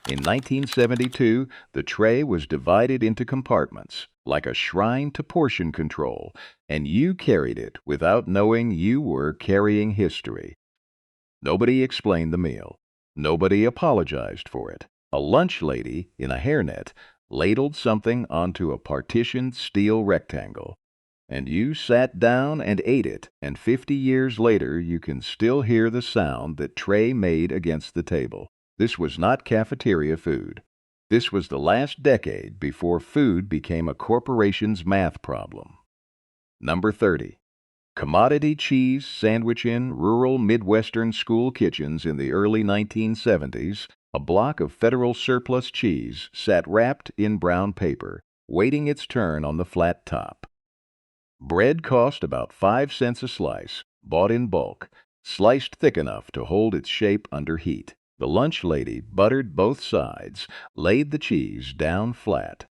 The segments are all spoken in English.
In 1972, the tray was divided into compartments, like a shrine to portion control, and you carried it without knowing you were carrying history. Nobody explained the meal. Nobody apologized for it. A lunch lady, in a hairnet, ladled something onto a partitioned steel rectangle. And you sat down and ate it, and 50 years later you can still hear the sound that tray made against the table. This was not cafeteria food. This was the last decade before food became a corporation's math problem. Number 30. Commodity cheese sandwich in rural Midwestern school kitchens in the early 1970s, a block of federal surplus cheese sat wrapped in brown paper, waiting its turn on the flat top. Bread cost about 5 cents a slice, bought in bulk, sliced thick enough to hold its shape under heat. The lunch lady buttered both sides, laid the cheese down flat,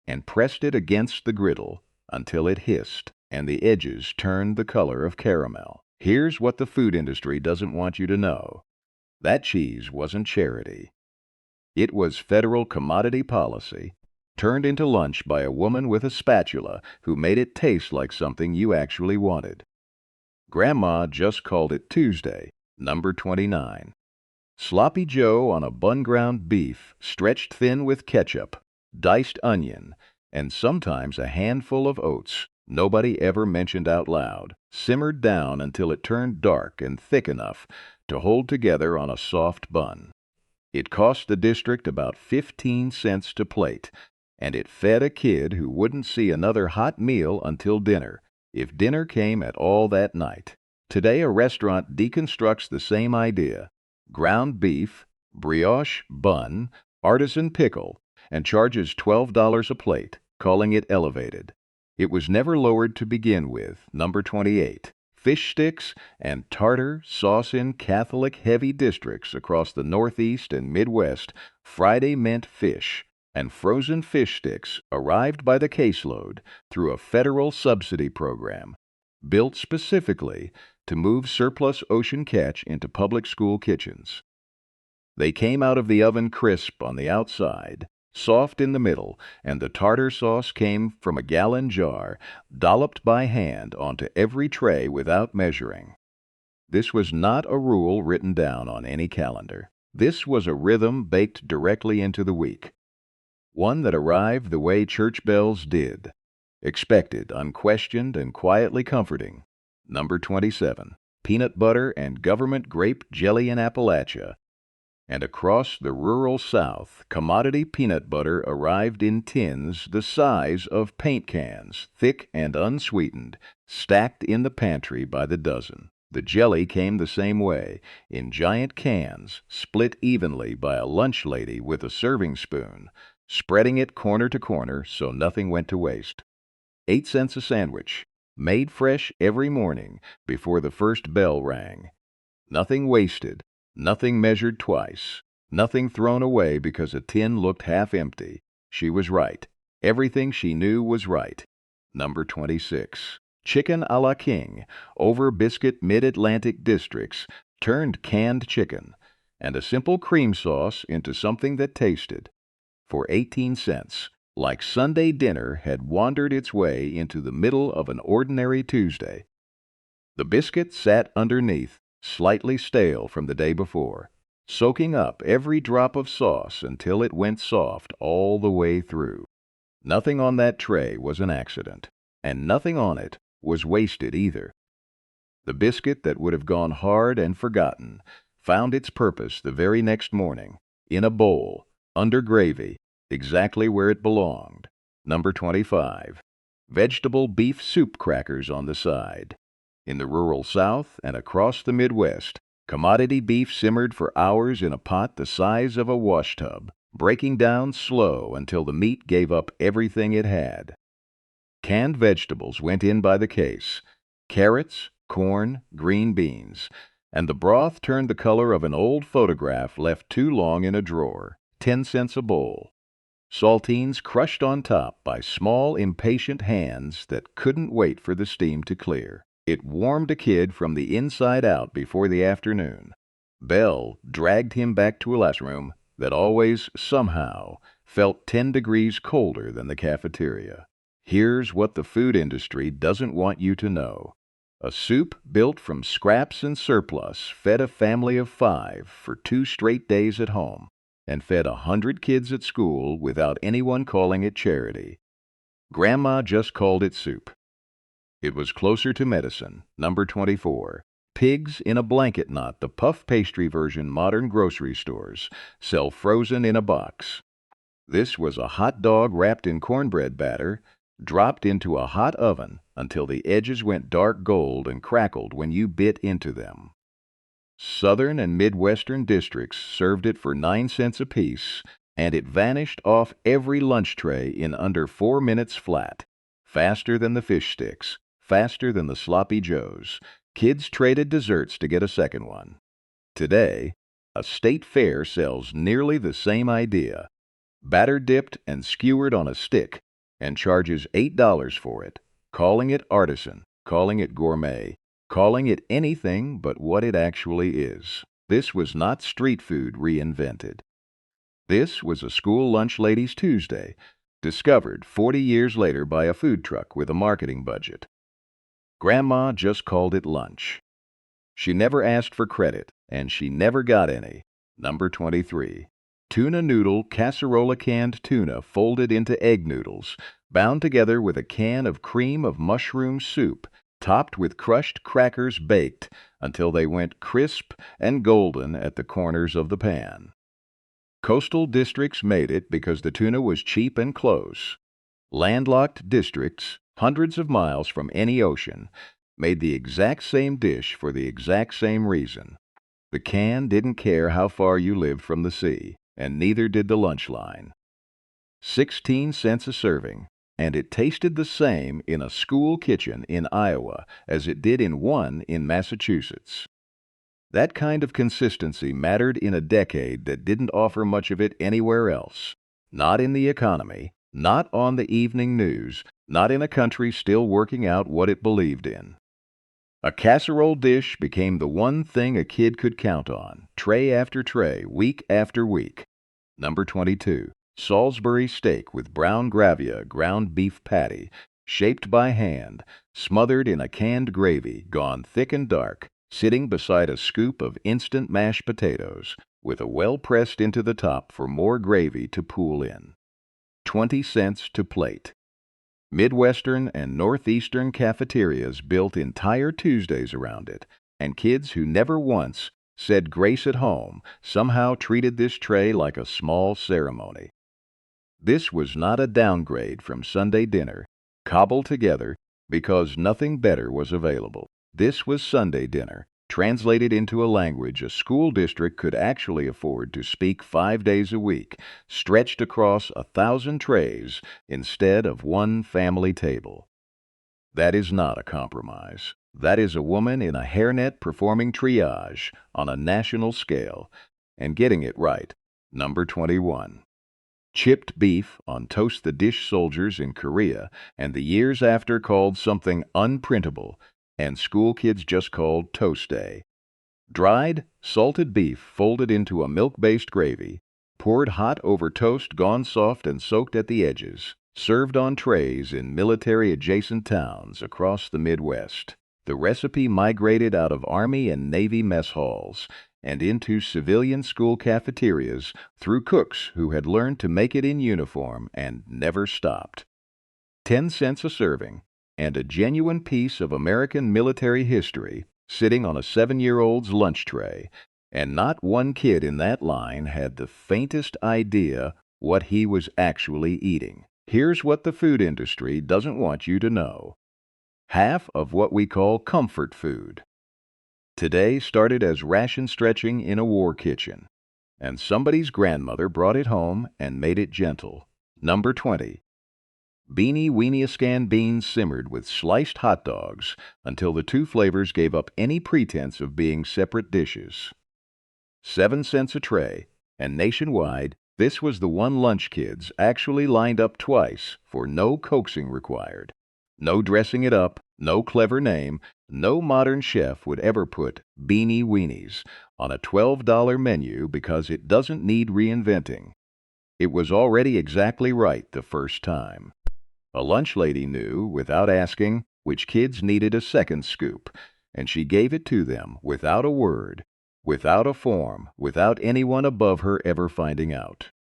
and pressed it against the griddle until it hissed and the edges turned the color of caramel. Here's what the food industry doesn't want you to know. That cheese wasn't charity. It was federal commodity policy, turned into lunch by a woman with a spatula who made it taste like something you actually wanted. Grandma just called it Tuesday, number 29. Sloppy Joe on a bun-ground beef stretched thin with ketchup, diced onion, and sometimes a handful of oats nobody ever mentioned out loud, simmered down until it turned dark and thick enough to hold together on a soft bun. It cost the district about 15 cents to plate, and it fed a kid who wouldn't see another hot meal until dinner, if dinner came at all that night. Today a restaurant deconstructs the same idea: ground beef, brioche bun, artisan pickle, and charges $12 a plate, calling it elevated. It was never lowered to begin with, number 28. Fish sticks and tartar sauce in Catholic heavy districts across the Northeast and Midwest. Friday meant fish, and frozen fish sticks arrived by the caseload through a federal subsidy program, built specifically to move surplus ocean catch into public school kitchens. They came out of the oven crisp on the outside, soft in the middle, and the tartar sauce came from a gallon jar, dolloped by hand onto every tray without measuring. This was not a rule written down on any calendar. This was a rhythm baked directly into the week, one that arrived the way church bells did, expected, unquestioned, and quietly comforting. Number 27. Peanut butter and government grape jelly in Appalachia. And across the rural South, commodity peanut butter arrived in tins the size of paint cans, thick and unsweetened, stacked in the pantry by the dozen. The jelly came the same way, in giant cans, split evenly by a lunch lady with a serving spoon, spreading it corner to corner so nothing went to waste. 8 cents a sandwich, made fresh every morning before the first bell rang. Nothing wasted. Nothing measured twice. Nothing thrown away because a tin looked half empty. She was right. Everything she knew was right. Number 26. Chicken a la king, over biscuit mid-Atlantic districts, turned canned chicken, and a simple cream sauce into something that tasted. For 18 cents, like Sunday dinner had wandered its way into the middle of an ordinary Tuesday. The biscuit sat underneath, slightly stale from the day before, soaking up every drop of sauce until it went soft all the way through. Nothing on that tray was an accident, and nothing on it was wasted either. The biscuit that would have gone hard and forgotten found its purpose the very next morning, in a bowl, under gravy, exactly where it belonged. Number 25. Vegetable beef soup crackers on the side. In the rural South and across the Midwest, commodity beef simmered for hours in a pot the size of a washtub, breaking down slow until the meat gave up everything it had. Canned vegetables went in by the case: carrots, corn, green beans, and the broth turned the color of an old photograph left too long in a drawer. 10 cents a bowl. Saltines crushed on top by small, impatient hands that couldn't wait for the steam to clear. It warmed a kid from the inside out before the afternoon. Bell dragged him back to a classroom that always, somehow, felt 10 degrees colder than the cafeteria. Here's what the food industry doesn't want you to know. A soup built from scraps and surplus fed a family of 5 for 2 straight days at home and fed 100 kids at school without anyone calling it charity. Grandma just called it soup. It was closer to medicine. Number 24. Pigs in a blanket knot, the puff pastry version modern grocery stores sell frozen in a box. This was a hot dog wrapped in cornbread batter, dropped into a hot oven until the edges went dark gold and crackled when you bit into them. Southern and Midwestern districts served it for 9 cents apiece, and it vanished off every lunch tray in under 4 minutes flat. Faster than the fish sticks, faster than the sloppy joes. Kids traded desserts to get a second one. Today, a state fair sells nearly the same idea, batter dipped and skewered on a stick, and charges $8 for it, calling it artisan, calling it gourmet, calling it anything but what it actually is. This was not street food reinvented. This was a school lunch ladies' Tuesday, discovered 40 years later by a food truck with a marketing budget. Grandma just called it lunch. She never asked for credit, and she never got any. Number 23. Tuna noodle casserola canned tuna folded into egg noodles, bound together with a can of cream of mushroom soup, topped with crushed crackers baked until they went crisp and golden at the corners of the pan. Coastal districts made it because the tuna was cheap and close. Landlocked districts, hundreds of miles from any ocean, made the exact same dish for the exact same reason. The can didn't care how far you lived from the sea, and neither did the lunch line. 16 cents a serving, and it tasted the same in a school kitchen in Iowa as it did in one in Massachusetts. That kind of consistency mattered in a decade that didn't offer much of it anywhere else. Not in the economy, not on the evening news, not in a country still working out what it believed in. A casserole dish became the one thing a kid could count on, tray after tray, week after week. Number 22. Salisbury steak with brown gravia ground beef patty, shaped by hand, smothered in a canned gravy, gone thick and dark, sitting beside a scoop of instant mashed potatoes, with a well pressed into the top for more gravy to pool in. 20 cents to plate. Midwestern and Northeastern cafeterias built entire Tuesdays around it, and kids who never once said grace at home somehow treated this tray like a small ceremony. This was not a downgrade from Sunday dinner, cobbled together because nothing better was available. This was Sunday dinner, translated into a language a school district could actually afford to speak 5 days a week, stretched across 1,000 trays instead of one family table. That is not a compromise. That is a woman in a hairnet performing triage on a national scale and getting it right. Number 21. Chipped beef on Toast the Dish soldiers in Korea and the years after called something unprintable, and school kids just called Toast Day. Dried, salted beef folded into a milk-based gravy, poured hot over toast gone soft and soaked at the edges, served on trays in military-adjacent towns across the Midwest. The recipe migrated out of Army and Navy mess halls and into civilian school cafeterias through cooks who had learned to make it in uniform and never stopped. 10 cents a serving, and a genuine piece of American military history sitting on a 7-year-old's lunch tray, and not one kid in that line had the faintest idea what he was actually eating. Here's what the food industry doesn't want you to know. Half of what we call comfort food today started as ration stretching in a war kitchen, and somebody's grandmother brought it home and made it gentle. Number 20. Beanie Weeniescan beans simmered with sliced hot dogs until the two flavors gave up any pretense of being separate dishes. 7 cents a tray, and nationwide, this was the one lunch kids actually lined up twice for no coaxing required. No dressing it up, no clever name, no modern chef would ever put Beanie Weenies on a $12 menu because it doesn't need reinventing. It was already exactly right the first time. A lunch lady knew, without asking, which kids needed a second scoop, and she gave it to them without a word, without a form, without anyone above her ever finding out.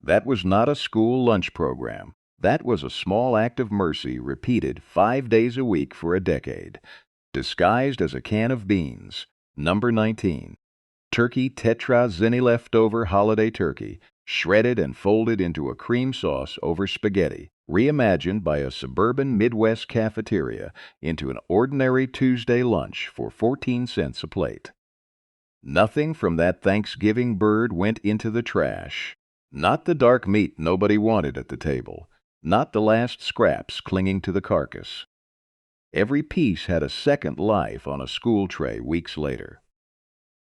That was not a school lunch program. That was a small act of mercy repeated 5 days a week for a decade, disguised as a can of beans, number 19. Turkey Tetra Zinni leftover holiday turkey, shredded and folded into a cream sauce over spaghetti, reimagined by a suburban Midwest cafeteria into an ordinary Tuesday lunch for 14 cents a plate. Nothing from that Thanksgiving bird went into the trash. Not the dark meat nobody wanted at the table, not the last scraps clinging to the carcass. Every piece had a second life on a school tray weeks later.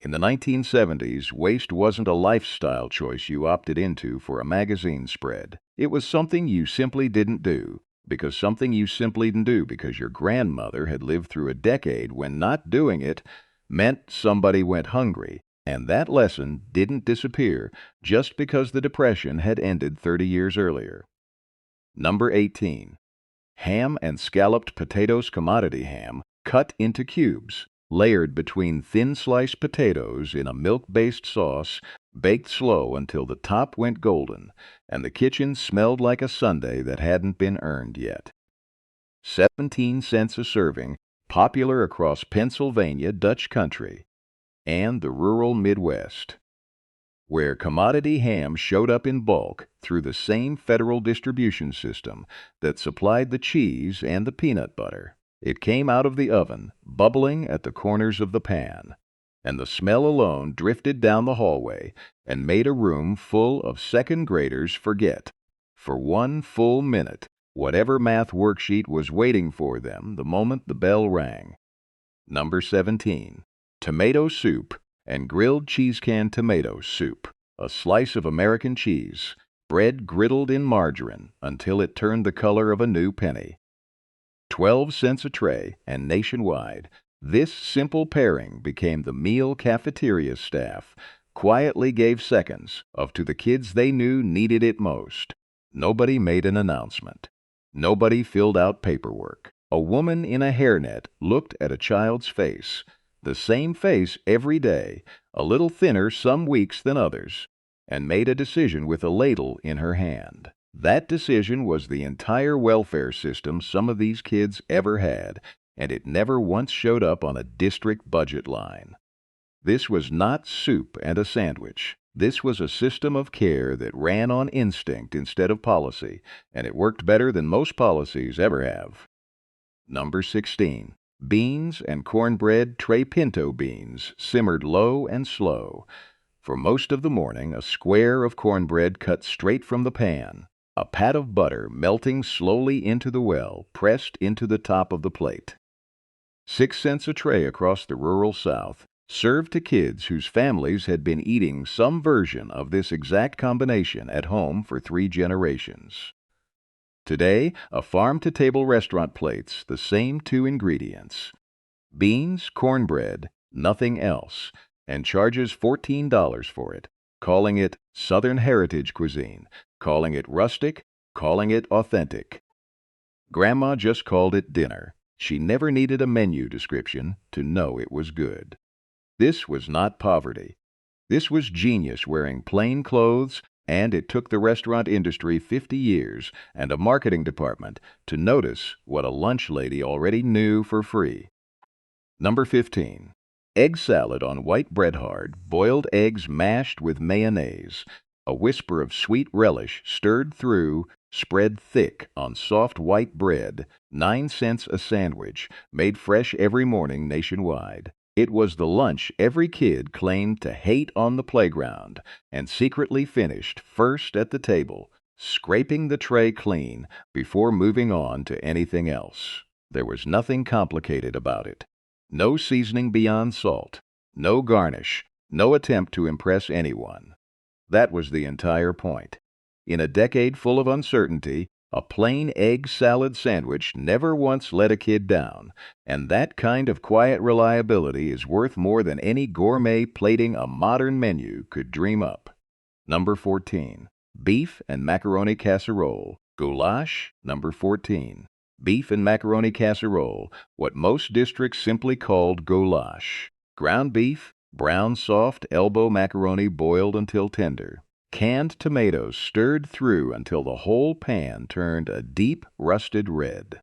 In the 1970s, waste wasn't a lifestyle choice you opted into for a magazine spread. It was something you simply didn't do, because your grandmother had lived through a decade when not doing it meant somebody went hungry, and that lesson didn't disappear just because the Depression had ended 30 years earlier. Number 18. Ham and scalloped potatoes commodity ham, cut into cubes, layered between thin-sliced potatoes in a milk-based sauce, baked slow until the top went golden, and the kitchen smelled like a sundae that hadn't been earned yet. 17 cents a serving, popular across Pennsylvania Dutch country and the rural Midwest, where commodity ham showed up in bulk through the same federal distribution system that supplied the cheese and the peanut butter. It came out of the oven, bubbling at the corners of the pan, and the smell alone drifted down the hallway and made a room full of second graders forget, for 1 full minute, whatever math worksheet was waiting for them the moment the bell rang. Number 17. Tomato soup and grilled cheese can tomato soup, a slice of American cheese, bread griddled in margarine until it turned the color of a new penny. 12 cents a tray, and nationwide, this simple pairing became the meal cafeteria staff quietly gave seconds of to the kids they knew needed it most. Nobody made an announcement. Nobody filled out paperwork. A woman in a hairnet looked at a child's face, the same face every day, a little thinner some weeks than others, and made a decision with a ladle in her hand. That decision was the entire welfare system some of these kids ever had, and it never once showed up on a district budget line. This was not soup and a sandwich. This was a system of care that ran on instinct instead of policy, and it worked better than most policies ever have. Number 16. Beans and cornbread Tre Pinto beans, simmered low and slow. For most of the morning, a square of cornbread cut straight from the pan, a pat of butter melting slowly into the well, pressed into the top of the plate. 6 cents a tray across the rural South, served to kids whose families had been eating some version of this exact combination at home for 3 generations. Today, a farm-to-table restaurant plates the same 2 ingredients: beans, cornbread, nothing else, and charges $14 for it, calling it Southern Heritage Cuisine, calling it rustic, calling it authentic. Grandma just called it dinner. She never needed a menu description to know it was good. This was not poverty. This was genius wearing plain clothes, and it took the restaurant industry 50 years and a marketing department to notice what a lunch lady already knew for free. Number 15. Egg salad on white bread hard, boiled eggs mashed with mayonnaise, a whisper of sweet relish stirred through, spread thick on soft white bread, 9 cents a sandwich, made fresh every morning nationwide. It was the lunch every kid claimed to hate on the playground and secretly finished first at the table, scraping the tray clean before moving on to anything else. There was nothing complicated about it. No seasoning beyond salt, no garnish, no attempt to impress anyone. That was the entire point. In a decade full of uncertainty, A plain egg salad sandwich never once let a kid down, and that kind of quiet reliability is worth more than any gourmet plating a modern menu could dream up. Number 14. Beef and macaroni casserole. Goulash. Number 14. Beef and macaroni casserole, what most districts simply called goulash. Ground beef, brown soft elbow macaroni boiled until tender. Canned tomatoes stirred through until the whole pan turned a deep rusted red.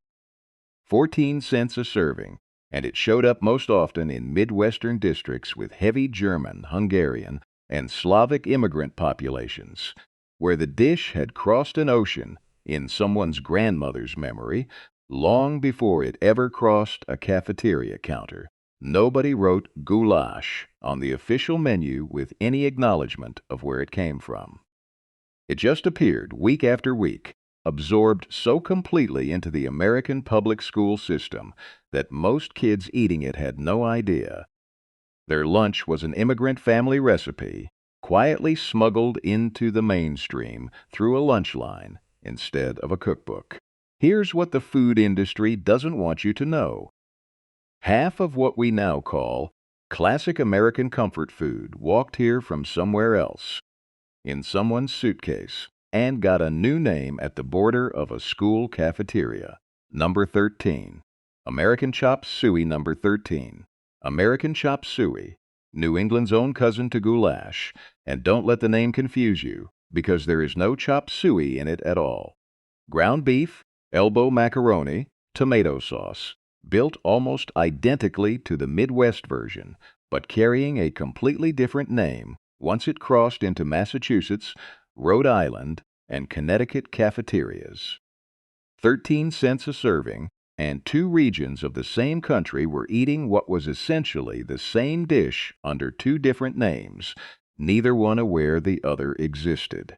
14 cents a serving, and it showed up most often in Midwestern districts with heavy German, Hungarian, and Slavic immigrant populations, where the dish had crossed an ocean, in someone's grandmother's memory, long before it ever crossed a cafeteria counter. Nobody wrote goulash on the official menu with any acknowledgement of where it came from. It just appeared week after week, absorbed so completely into the American public school system that most kids eating it had no idea. Their lunch was an immigrant family recipe, quietly smuggled into the mainstream through a lunch line instead of a cookbook. Here's what the food industry doesn't want you to know. Half of what we now call classic American comfort food walked here from somewhere else, in someone's suitcase, and got a new name at the border of a school cafeteria. Number 13. American chop suey. Number 13. American chop suey, New England's own cousin to goulash, and don't let the name confuse you, because there is no chop suey in it at all. Ground beef, elbow macaroni, tomato sauce, built almost identically to the Midwest version, but carrying a completely different name once it crossed into Massachusetts, Rhode Island, and Connecticut cafeterias. 13 cents a serving, and two regions of the same country were eating what was essentially the same dish under two different names, neither one aware the other existed.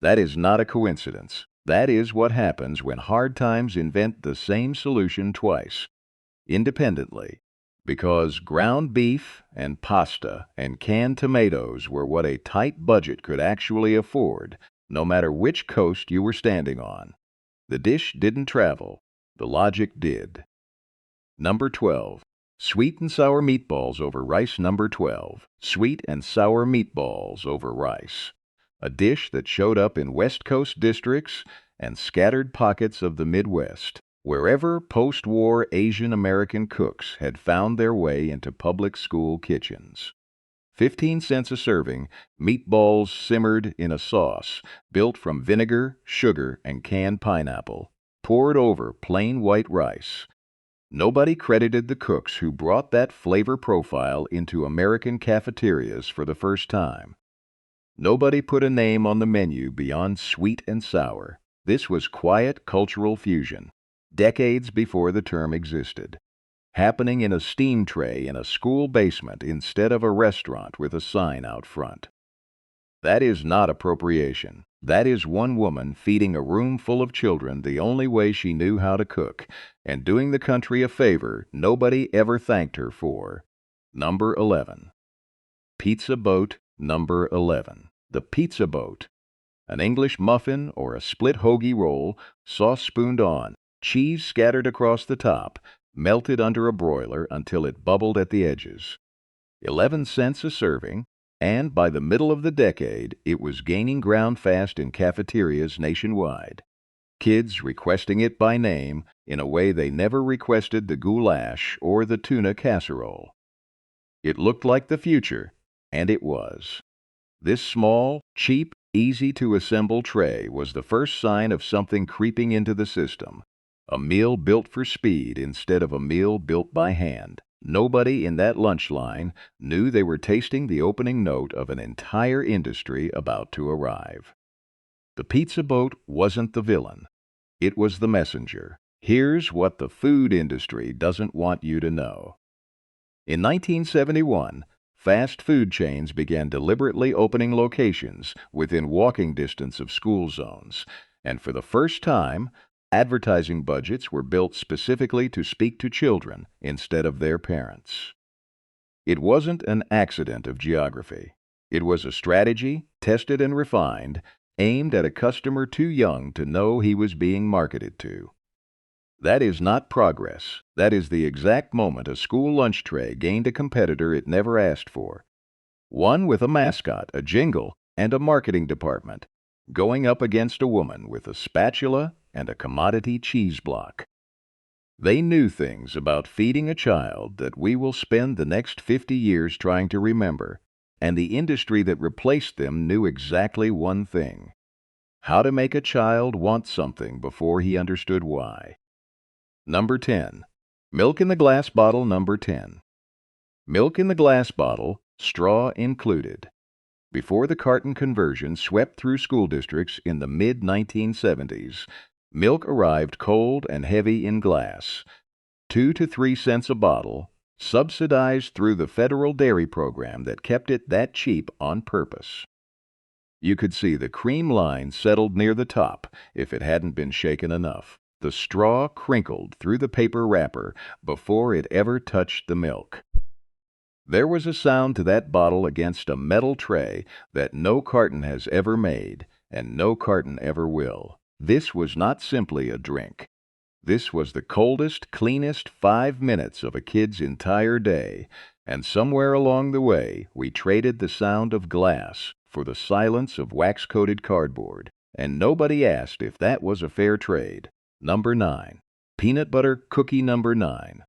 That is not a coincidence. That is what happens when hard times invent the same solution twice, independently, because ground beef and pasta and canned tomatoes were what a tight budget could actually afford, no matter which coast you were standing on. The dish didn't travel. The logic did. Number 12. Sweet and sour meatballs over rice. Number 12. Sweet and sour meatballs over rice. A dish that showed up in West Coast districts and scattered pockets of the Midwest, wherever post-war Asian American cooks had found their way into public school kitchens. 15 cents a serving, meatballs simmered in a sauce built from vinegar, sugar, and canned pineapple, poured over plain white rice. Nobody credited the cooks who brought that flavor profile into American cafeterias for the first time. Nobody put a name on the menu beyond sweet and sour. This was quiet cultural fusion, decades before the term existed, happening in a steam tray in a school basement instead of a restaurant with a sign out front. That is not appropriation. That is one woman feeding a room full of children the only way she knew how to cook, and doing the country a favor nobody ever thanked her for. Number 11. Pizza boat. Number 11. The pizza boat. An English muffin or a split hoagie roll, sauce spooned on, cheese scattered across the top, melted under a broiler until it bubbled at the edges. 11 cents a serving, and by the middle of the decade, it was gaining ground fast in cafeterias nationwide. Kids requesting it by name in a way they never requested the goulash or the tuna casserole. It looked like the future, and it was. This small, cheap, easy-to-assemble tray was the first sign of something creeping into the system. A meal built for speed instead of a meal built by hand. Nobody in that lunch line knew they were tasting the opening note of an entire industry about to arrive. The pizza boat wasn't the villain. It was the messenger. Here's what the food industry doesn't want you to know. In 1971, fast food chains began deliberately opening locations within walking distance of school zones, and for the first time, advertising budgets were built specifically to speak to children instead of their parents. It wasn't an accident of geography. It was a strategy, tested and refined, aimed at a customer too young to know he was being marketed to. That is not progress. That is the exact moment a school lunch tray gained a competitor it never asked for. One with a mascot, a jingle, and a marketing department, going up against a woman with a spatula and a commodity cheese block. They knew things about feeding a child that we will spend the next 50 years trying to remember, and the industry that replaced them knew exactly one thing: how to make a child want something before he understood why. Number 10. Milk in the glass bottle number 10. Milk in the glass bottle, straw included. Before the carton conversion swept through school districts in the mid-1970s, milk arrived cold and heavy in glass, 2 to 3 cents a bottle, subsidized through the federal dairy program that kept it that cheap on purpose. You could see the cream line settled near the top if it hadn't been shaken enough. The straw crinkled through the paper wrapper before it ever touched the milk. There was a sound to that bottle against a metal tray that no carton has ever made, and no carton ever will. This was not simply a drink. This was the coldest, cleanest 5 minutes of a kid's entire day, and somewhere along the way we traded the sound of glass for the silence of wax-coated cardboard, and nobody asked if that was a fair trade. Number 9. Peanut butter cookie number 9.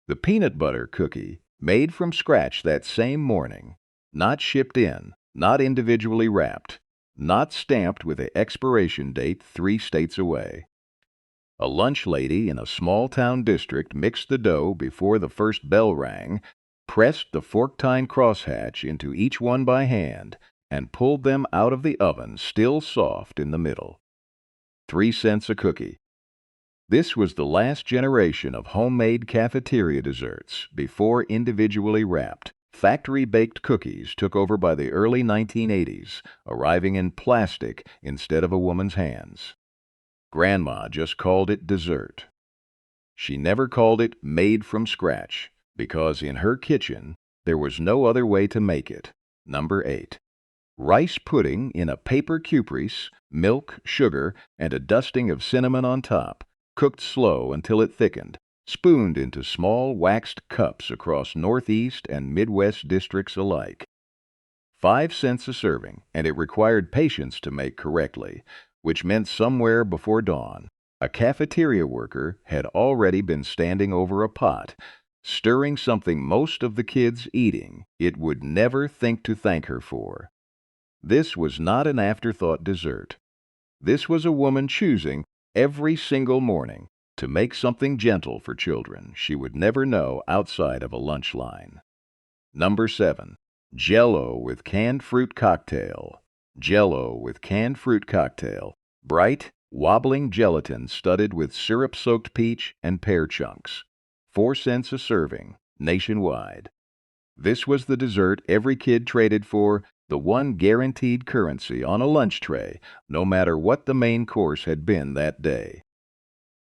The peanut butter cookie, made from scratch that same morning, not shipped in, not individually wrapped, not stamped with an expiration date 3 states away. A lunch lady in a small-town district mixed the dough before the first bell rang, pressed the fork-tine crosshatch into each one by hand, and pulled them out of the oven still soft in the middle. 3 cents a cookie. This was the last generation of homemade cafeteria desserts before individually wrapped, factory-baked cookies took over by the early 1980s, arriving in plastic instead of a woman's hands. Grandma just called it dessert. She never called it made from scratch, because in her kitchen there was no other way to make it. Number 8. Rice pudding in a paper cuprease, milk, sugar, and a dusting of cinnamon on top, cooked slow until it thickened, spooned into small waxed cups across Northeast and Midwest districts alike. 5 cents a serving, and it required patience to make correctly, which meant somewhere before dawn, a cafeteria worker had already been standing over a pot, stirring something most of the kids eating it would never think to thank her for. This was not an afterthought dessert. This was a woman choosing, every single morning, to make something gentle for children she would never know outside of a lunch line. Number 7. Jell-O with canned fruit cocktail. Jell-O with canned fruit cocktail. Bright, wobbling gelatin studded with syrup-soaked peach and pear chunks. 4 cents a serving, nationwide. This was the dessert every kid traded for, the one guaranteed currency on a lunch tray, no matter what the main course had been that day.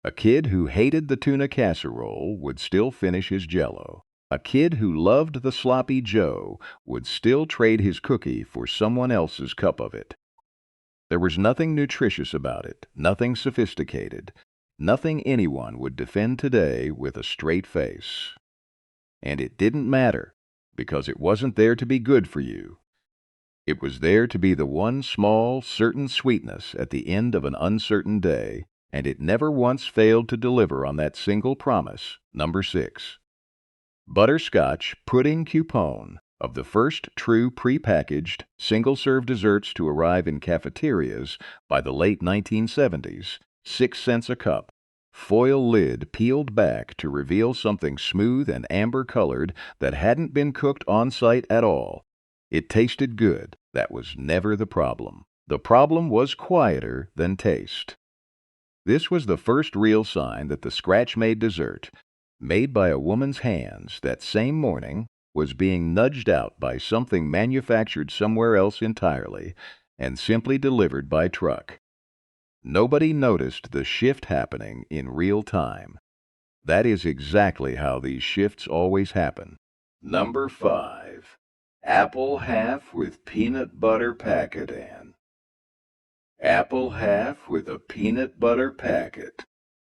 A kid who hated the tuna casserole would still finish his Jell-O. A kid who loved the sloppy Joe would still trade his cookie for someone else's cup of it. There was nothing nutritious about it, nothing sophisticated, nothing anyone would defend today with a straight face. And it didn't matter, because it wasn't there to be good for you. It was there to be the one small, certain sweetness at the end of an uncertain day, and it never once failed to deliver on that single promise. Number 6. Butterscotch pudding coupon, of the first true prepackaged, single-serve desserts to arrive in cafeterias by the late 1970s, 6 cents a cup. Foil lid peeled back to reveal something smooth and amber-colored that hadn't been cooked on-site at all. It tasted good. That was never the problem. The problem was quieter than taste. This was the first real sign that the scratch-made dessert, made by a woman's hands that same morning, was being nudged out by something manufactured somewhere else entirely and simply delivered by truck. Nobody noticed the shift happening in real time. That is exactly how these shifts always happen. Number 5. Apple half with peanut butter packadan. Apple half with a peanut butter packet.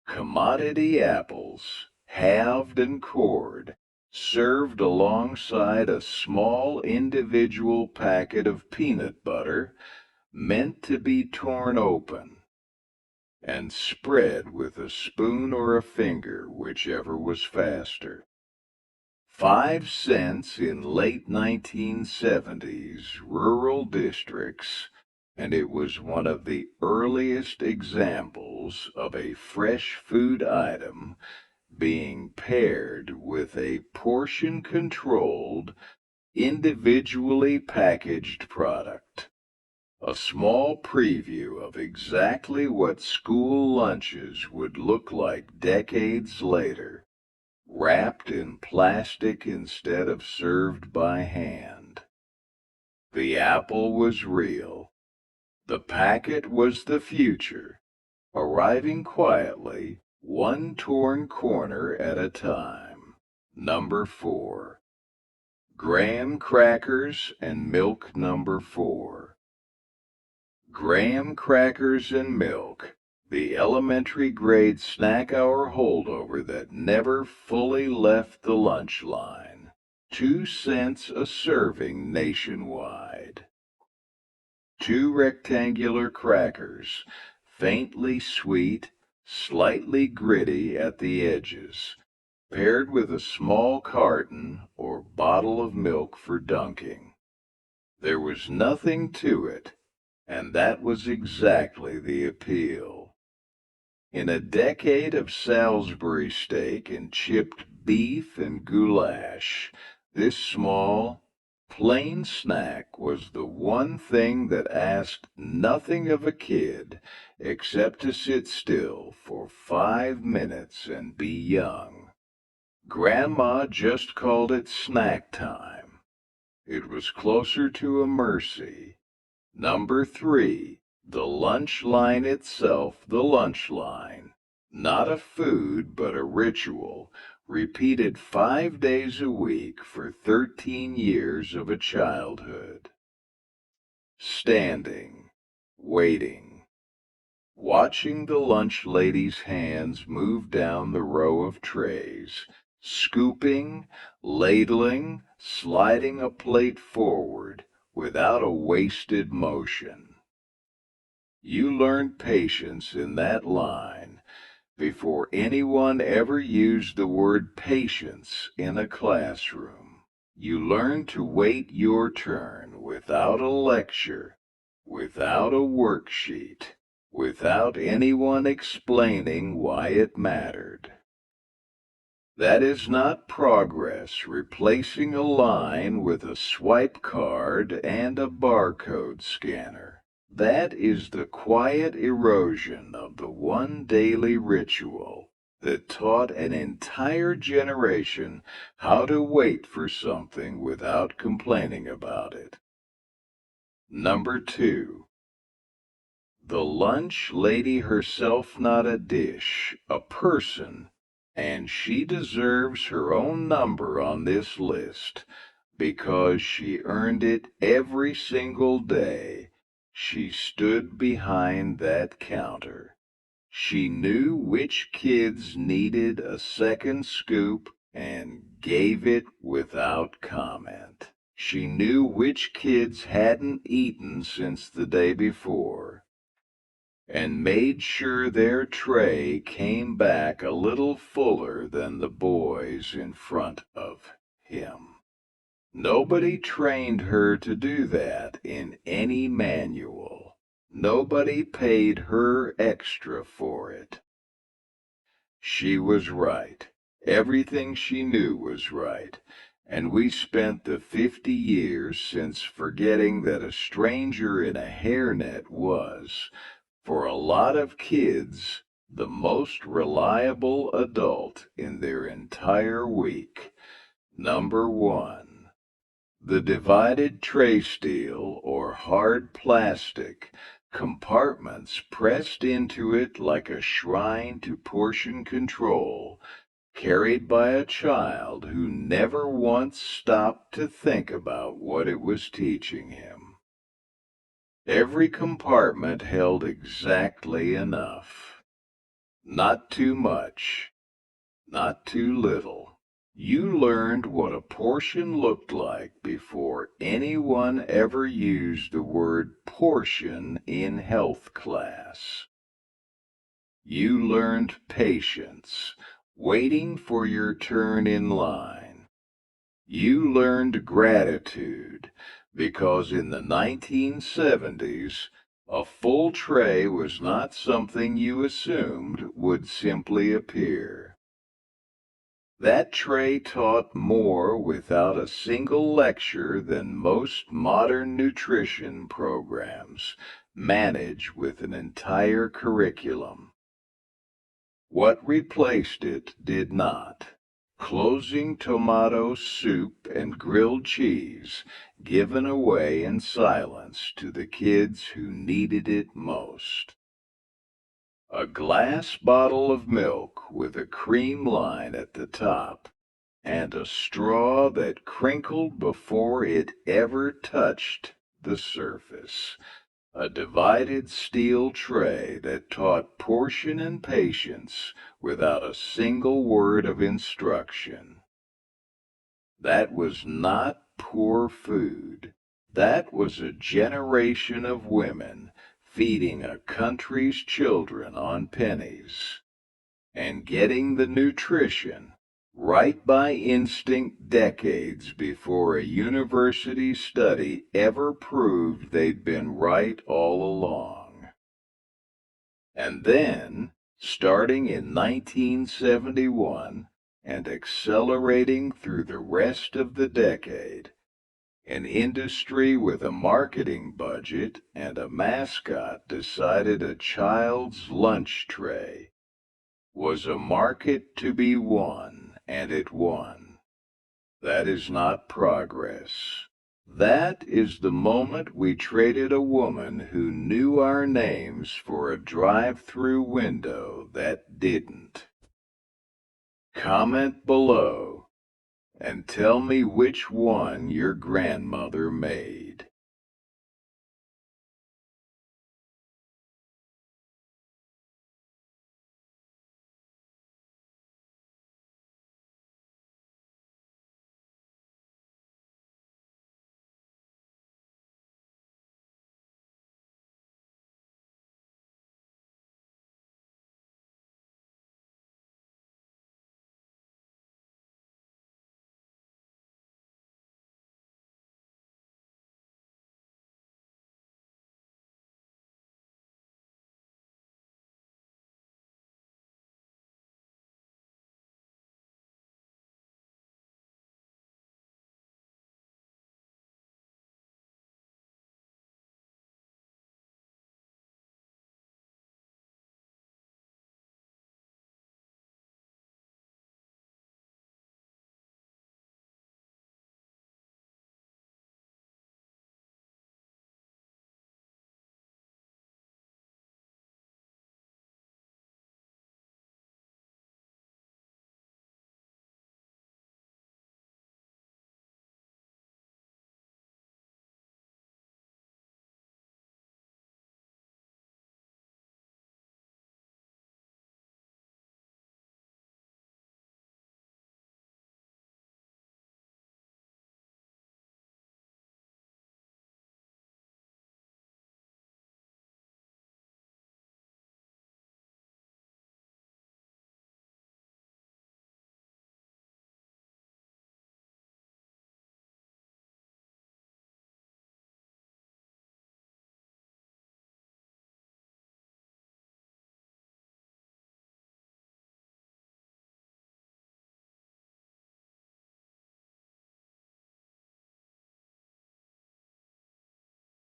Commodity apples, halved and cored, served alongside a small individual packet of peanut butter meant to be torn open and spread with a spoon or a finger, whichever was faster. 5 cents in late 1970s rural districts, and it was one of the earliest examples of a fresh food item being paired with a portion-controlled, individually packaged product. A small preview of exactly what school lunches would look like decades later, wrapped in plastic instead of served by hand. The apple was real. The packet was the future, arriving quietly, one torn corner at a time. Number 4. Graham crackers and milk. Number 4. Graham crackers and milk, the elementary grade snack hour holdover that never fully left the lunch line. 2 cents a serving nationwide. 2 rectangular crackers, faintly sweet, slightly gritty at the edges, paired with a small carton or bottle of milk for dunking. There was nothing to it, and that was exactly the appeal. In a decade of Salisbury steak and chipped beef and goulash, this small, plain snack was the one thing that asked nothing of a kid except to sit still for 5 minutes and be young. Grandma just called it snack time. It was closer to a mercy. Number 3. The lunch line itself, the lunch line. Not a food, but a ritual, repeated 5 days a week for 13 years of a childhood. Standing, waiting, watching the lunch lady's hands move down the row of trays, scooping, ladling, sliding a plate forward without a wasted motion. You learned patience in that line before anyone ever used the word patience in a classroom. You learned to wait your turn without a lecture, without a worksheet, without anyone explaining why it mattered. That is not progress replacing a line with a swipe card and a barcode scanner. That is the quiet erosion of the one daily ritual that taught an entire generation how to wait for something without complaining about it. Number 2. The lunch lady herself, not a dish, a person, and she deserves her own number on this list because she earned it every single day. She stood behind that counter. She knew which kids needed a second scoop and gave it without comment. She knew which kids hadn't eaten since the day before and made sure their tray came back a little fuller than the boys in front of him. Nobody trained her to do that in any manual. Nobody paid her extra for it. She was right. Everything she knew was right. And we spent the 50 years since forgetting that a stranger in a hairnet was, for a lot of kids, the most reliable adult in their entire week. Number 1. The divided tray steel or hard plastic, compartments pressed into it like a shrine to portion control, carried by a child who never once stopped to think about what it was teaching him. Every compartment held exactly enough. Not too much, not too little. You learned what a portion looked like before anyone ever used the word portion in health class. You learned patience, waiting for your turn in line. You learned gratitude, because in the 1970s, a full tray was not something you assumed would simply appear. That tray taught more without a single lecture than most modern nutrition programs manage with an entire curriculum. What replaced it did not. Closing tomato soup and grilled cheese given away in silence to the kids who needed it most. A glass bottle of milk with a cream line at the top and a straw that crinkled before it ever touched the surface. A divided steel tray that taught portion and patience without a single word of instruction. That was not poor food. That was a generation of women feeding a country's children on pennies and getting the nutrition right by instinct decades before a university study ever proved they'd been right all along. And then, starting in 1971 and accelerating through the rest of the decade, an industry with a marketing budget and a mascot decided a child's lunch tray was a market to be won, and it won. That is not progress. That is the moment we traded a woman who knew our names for a drive-through window that didn't. Comment below and tell me which one your grandmother made.